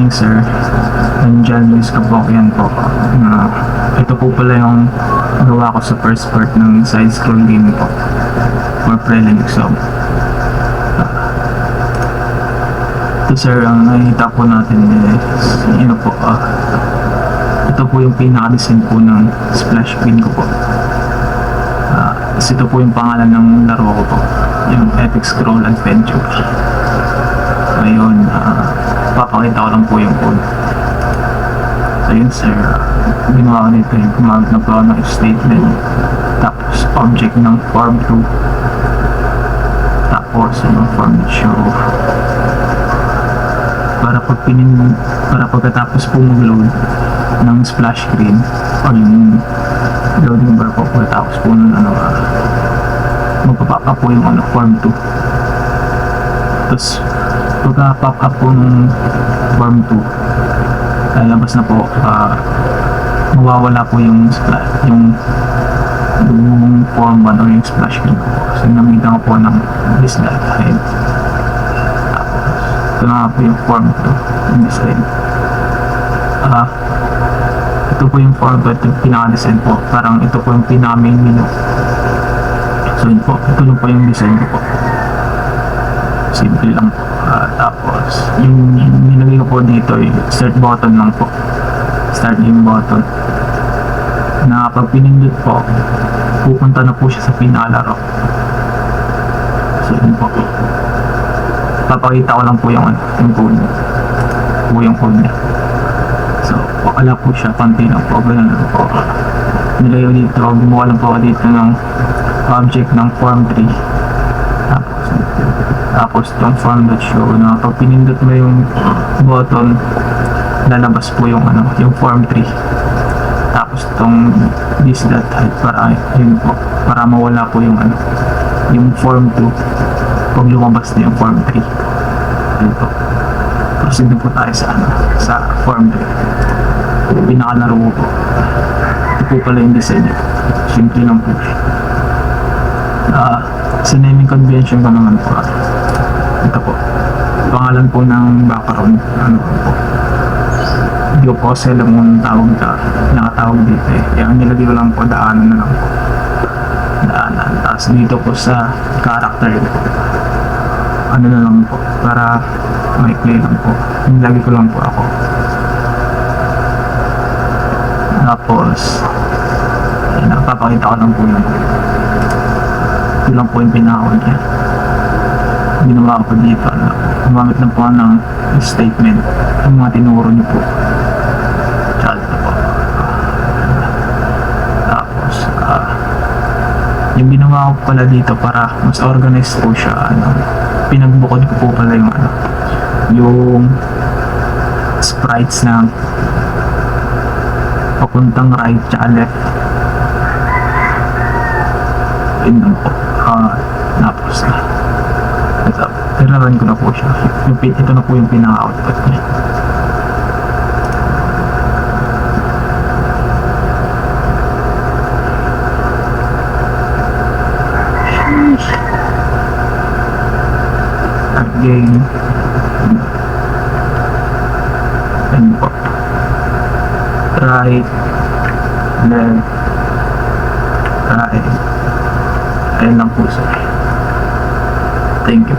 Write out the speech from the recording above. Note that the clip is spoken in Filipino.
morning sir. Nandiyan Luis Kabokyan po. Ito po pala yung gawa ko sa first part ng side scroll game po for Prelin exam. Ito sir, ang nakikita po natin is ito po yung pinaka-design po ng splash screen ko po. Ito po yung pangalan ng laro ko po, yung Epic Scroll Adventure. Ngayon, papakita ko lang po yung code. So yun sir, ginawa ko dito yung gumamit na po ako ng if statement, tapos object ng form 2, tapos yung form show, para pagkatapos po mag-load ng splash screen o yung loading bar po, pagkatapos po ng magpapapa po yung form 2. Tapos pagka-pop up po ng form 2, lalabas na po, mawawala po yung form 1 or yung splash screen po. So namitan ko po ng this dot head. Ito na po yung form 2 in this head. Ito po yung form 2, ito yung pinaka-design po. Parang ito po yung pinaka-main menu. So yun po, ito lang po yung design ko po. Simple lang po. Tapos yung nilagay ko po dito ay start button lang po, start game button, na pag pinindot po pupunta na po siya sa pinakalaro. So yun po, papakita ko lang po yung code niya. So wala po siya, panty lang po, ganun lang po. Nilagay ko dito, gumawa lang po ako dito ng object ng form 3, tapos itong form that show na pag pinindot mo yung button, lalabas po yung form 3. Tapos itong this dot height para mawala po yung form 2 pag lumabas na yung form 3. Yun po. Proceed po tayo sa form 3. Pinakalaro ko po. Ito po pala yung design niya. Simple lang po siya. Sa naming convention ko naman po, ito po, pangalan po ng background, po, Diopose lang mong nakatawag dito eh. Kaya nilagay ko lang po, daanan na lang po. Daanan. Tapos dito po sa character po, na lang po, para may play lang po. Nilagay ko lang po ako. Tapos, napapakita ko lang po yun. Ito lang po yung pinakaw niya. Ginawa ko dito, gumamit na po ng statement, yung mga tinuro niyo po. Tsaka po. Tapos, yung ginawa ko pala dito para mas organized po siya, pinagbukod ko po pala yung sprites na papuntang right tsaka left. Yun lang po. Tapos tinaran ko na po siya. Ito na po yung pinaka-output niya. Again, and po, right, left, right. Ayun lang po sir. Thank you.